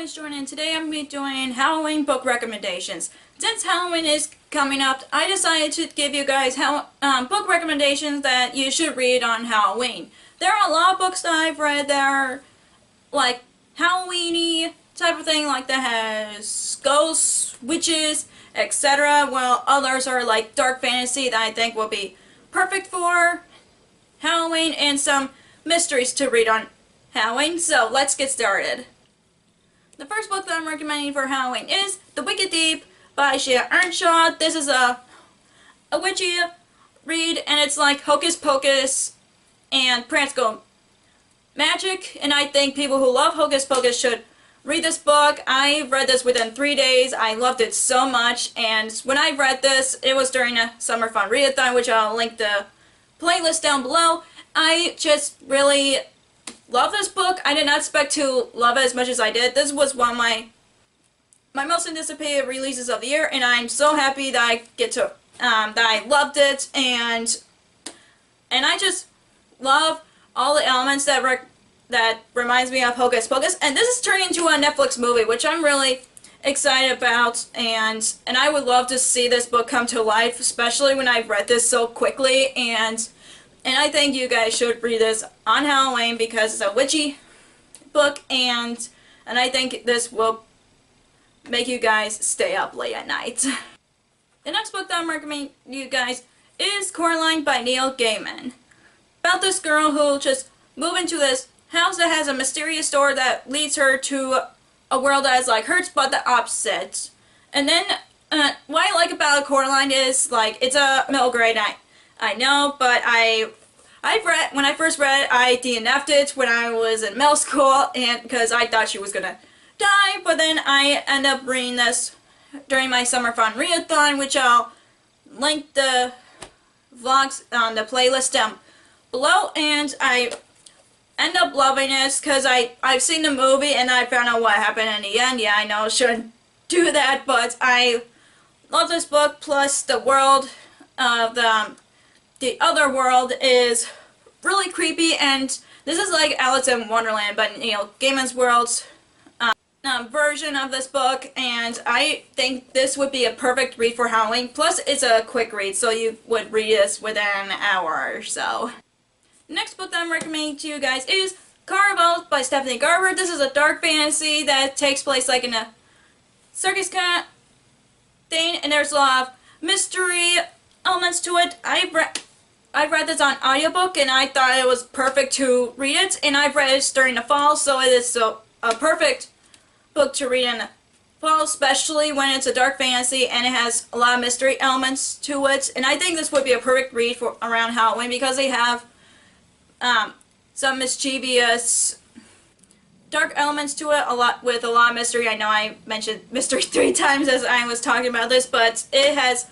is Jordan, and today I'm going to be doing Halloween book recommendations. Since Halloween is coming up, I decided to give you guys book recommendations that you should read on Halloween. There are a lot of books that I've read that are like Halloween-y type of thing, like that has ghosts, witches, etc. While others are like dark fantasy that I think will be perfect for Halloween, and some mysteries to read on Halloween. So let's get started. The first book that I'm recommending for Halloween is The Wicked Deep by Shea Earnshaw. This is a witchy read, and it's like Hocus Pocus and practical magic, and I think people who love Hocus Pocus should read this book. I read this within 3 days. I loved it so much, and when I read this, it was during a Summer Fun Readathon, which I'll link the playlist down below. I just really love this book. I did not expect to love it as much as I did. This was one of my most anticipated releases of the year, and I'm so happy that I get to that I loved it, and I just love all the elements that reminds me of Hocus Pocus. And this is turning into a Netflix movie, which I'm really excited about, and I would love to see this book come to life, especially when I've read this so quickly, and I think you guys should read this on Halloween because it's a witchy book, and I think this will make you guys stay up late at night. The next book that I'm recommending you guys is Coraline by Neil Gaiman. About this girl who just moved into this house that has a mysterious door that leads her to a world that is like hers but the opposite. And then what I like about Coraline is like it's a middle grade. I know, but when I first read it, I DNF'd it when I was in middle school, and because I thought she was gonna die. But then I ended up reading this during my Summer Fun Readathon, which I'll link the vlogs on the playlist down below. And I end up loving this because I've seen the movie and I found out what happened in the end. Yeah, I know I shouldn't do that, but I love this book. Plus the world of the other world is really creepy, and this is like Alice in Wonderland, but Neil Gaiman's world's version of this book, and I think this would be a perfect read for Halloween. Plus it's a quick read, so you would read this within an hour or so. The next book that I'm recommending to you guys is Carousels by Stephanie Garber. This is a dark fantasy that takes place like in a circus kind of thing, and there's a lot of mystery elements to it. I've read this on audiobook, and I thought it was perfect to read it, and I've read it during the fall, so it is a perfect book to read in the fall, especially when it's a dark fantasy and it has a lot of mystery elements to it. And I think this would be a perfect read for around Halloween because they have some mischievous dark elements to it, with a lot of mystery. I know I mentioned mystery 3 times as I was talking about this, but it has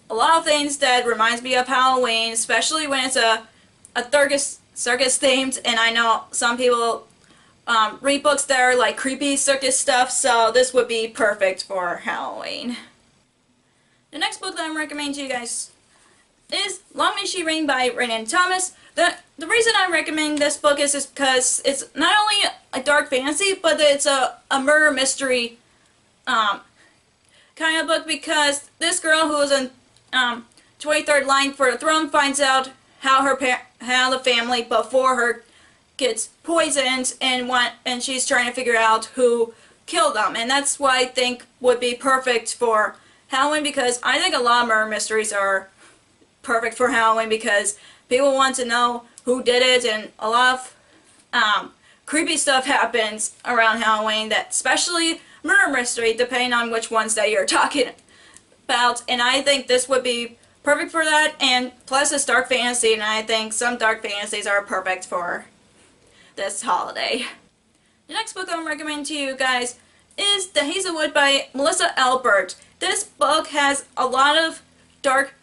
a lot of things that reminds me of Halloween, especially when it's a circus themed, and I know some people read books that are like creepy circus stuff, so this would be perfect for Halloween. The next book that I'm recommending to you guys is Long May She Reign by Rhiannon Thomas. The reason I'm recommending this book is because it's not only a dark fantasy, but it's a murder mystery kind of book, because this girl who is in 23rd line for the throne finds out how the family before her gets poisoned, and she's trying to figure out who killed them. And that's what I think would be perfect for Halloween, because I think a lot of murder mysteries are perfect for Halloween because people want to know who did it, and a lot of creepy stuff happens around Halloween, that especially murder mystery, depending on which ones that you're talking about, and I think this would be perfect for that. And plus it's dark fantasy, and I think some dark fantasies are perfect for this holiday. The next book I'm recommending to you guys is The Hazelwood by Melissa Albert. This book has a lot of dark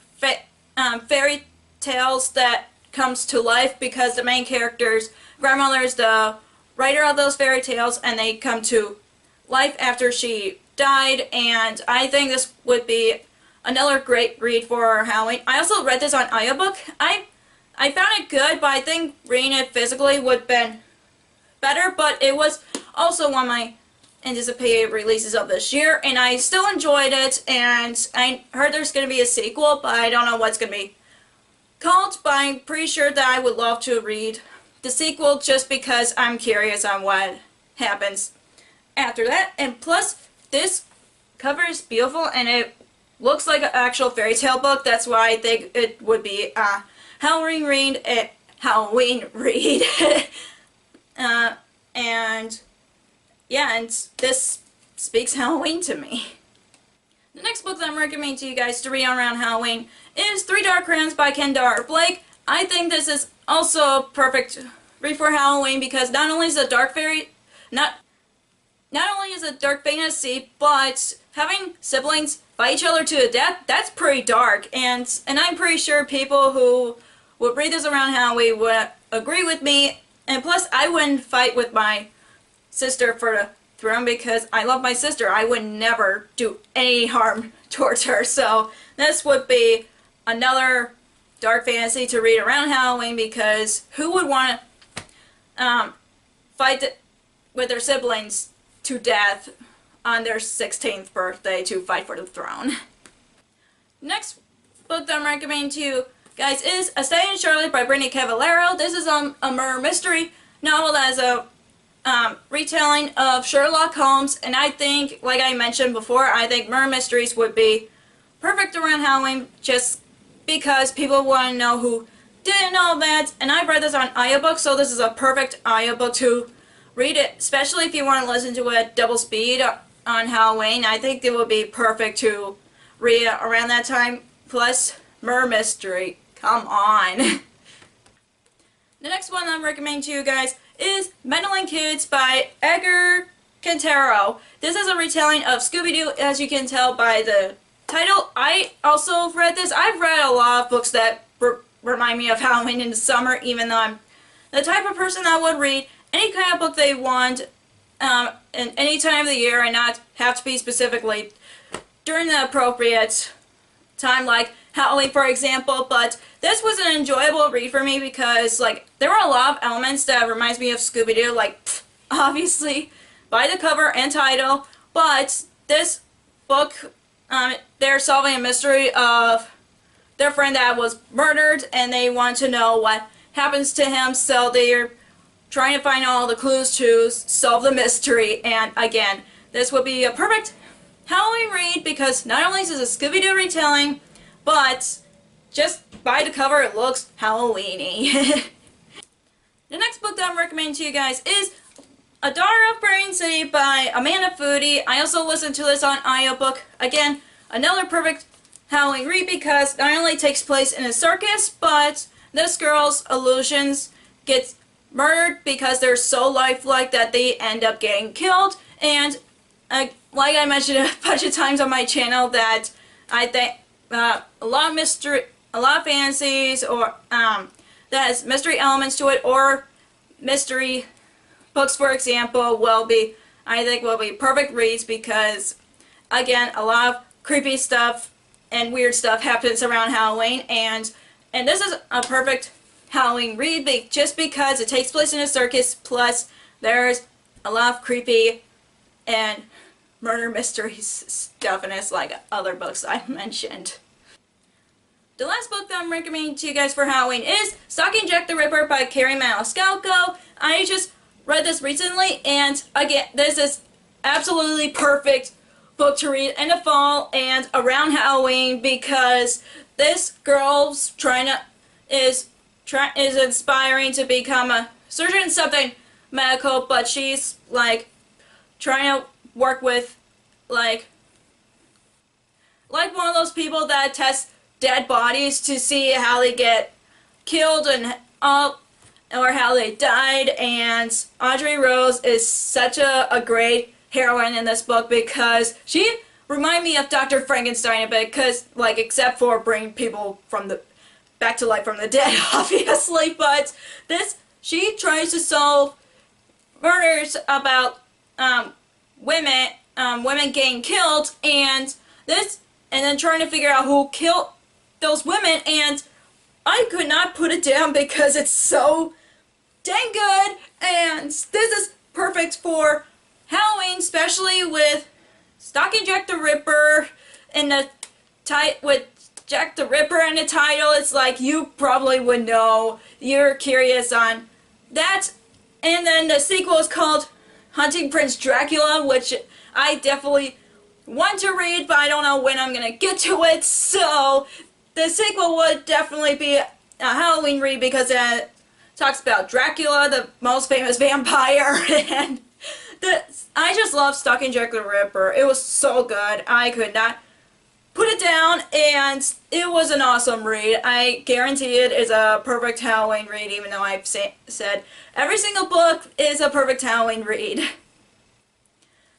fairy tales that comes to life because the main character's grandmother is the writer of those fairy tales, and they come to life after she died, and I think this would be another great read for Halloween. I also read this on audiobook. I found it good, but I think reading it physically would have been better, but it was also one of my anticipated releases of this year, and I still enjoyed it, and I heard there's going to be a sequel, but I don't know what's going to be called, but I'm pretty sure that I would love to read the sequel just because I'm curious on what happens after that. And plus, this cover is beautiful, and it looks like an actual fairy tale book. That's why I think it would be a Halloween read. And yeah, and this speaks Halloween to me. The next book that I'm recommending to you guys to read around Halloween is Three Dark Crayons by Kendra Blake. I think this is also a perfect read for Halloween because not only is it a dark only is it dark fantasy, but having siblings fight each other to the death, that's pretty dark. And I'm pretty sure people who would read this around Halloween would agree with me. And plus, I wouldn't fight with my sister for the throne because I love my sister. I would never do any harm towards her. So this would be another dark fantasy to read around Halloween because who would want to fight with their siblings to death on their 16th birthday to fight for the throne? Next book that I'm recommending to you guys is A Stay in Charlotte by Brittany Cavallaro. This is a murder mystery novel that is a retelling of Sherlock Holmes, and I think, like I mentioned before, I think murder mysteries would be perfect around Halloween just because people want to know who did all that. And I read this on audiobook, so this is a perfect audiobook to read it, especially if you want to listen to it at double speed on Halloween. I think it would be perfect to read it around that time. Plus, murder mystery. Come on. The next one I'm recommending to you guys is Meddling Kids by Edgar Quintero. This is a retelling of Scooby-Doo, as you can tell by the title. I also read this. I've read a lot of books that remind me of Halloween in the summer, even though I'm the type of person that would read any kind of book they want in any time of the year and not have to be specifically during the appropriate time, like Halloween, for example. But this was an enjoyable read for me because, like, there were a lot of elements that reminds me of Scooby-Doo, like, obviously, by the cover and title. But this book, they're solving a mystery of their friend that was murdered, and they want to know what happens to him, so they're trying to find all the clues to solve the mystery. And again, this would be a perfect Halloween read because not only is it a Scooby-Doo retelling, but just by the cover it looks Halloween-y. The next book that I'm recommending to you guys is A Daughter of Brain City by Amanda Foody. I also listened to this on audiobook. Again, another perfect Halloween read because not only takes place in a circus, but this girl's illusions gets murdered because they're so lifelike that they end up getting killed. And like I mentioned a bunch of times on my channel, that I think a lot of mystery, a lot of fantasies, or that has mystery elements to it, or mystery books, for example, will be, I think, will be perfect reads because, again, a lot of creepy stuff and weird stuff happens around Halloween, and this is a perfect Halloween read just because it takes place in a circus, plus there's a lot of creepy and murder mysteries stuff in it, like other books I mentioned. The last book that I'm recommending to you guys for Halloween is Stalking Jack the Ripper by Carrie Maniscalco. I just read this recently, and again, this is absolutely perfect book to read in the fall and around Halloween because this girl's is inspiring to become a surgeon, something medical, but she's like trying to work with like one of those people that test dead bodies to see how they get killed and or how they died. And Audrey Rose is such a great heroine in this book because she reminded me of Dr. Frankenstein a bit, because like except for bringing people back to life from the dead, obviously, but she tries to solve murders about women getting killed, and then trying to figure out who killed those women, and I could not put it down because it's so dang good, and this is perfect for Halloween, especially with Stalking Jack the Ripper and the with Jack the Ripper in the title, it's like you probably would know. You're curious on that. And then the sequel is called Hunting Prince Dracula, which I definitely want to read, but I don't know when I'm gonna get to it. So the sequel would definitely be a Halloween read because it talks about Dracula, the most famous vampire, and I just love Stalking Jack the Ripper. It was so good. I could not put it down, and it was an awesome read. I guarantee it is a perfect Halloween read, even though I've said every single book is a perfect Halloween read.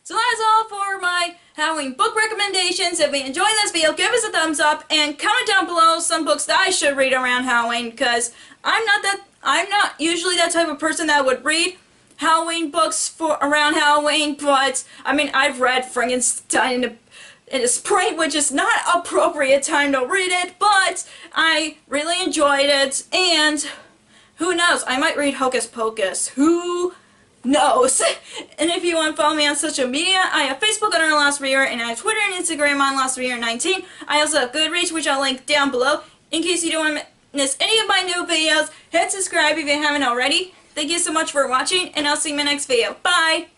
So that's all for my Halloween book recommendations. If you enjoyed this video, give us a thumbs up and comment down below some books that I should read around Halloween, because I'm not usually that type of person that would read Halloween books for around Halloween, but I mean, I've read Frankenstein in the spring, which is not appropriate time to read it, but I really enjoyed it, and who knows, I might read Hocus Pocus. Who knows? And if you want to follow me on social media, I have Facebook under Lost Reader, and I have Twitter and Instagram on Lost Reader 19. I also have Goodreads, which I'll link down below. In case you don't want to miss any of my new videos, hit subscribe if you haven't already. Thank you so much for watching, and I'll see you in my next video. Bye!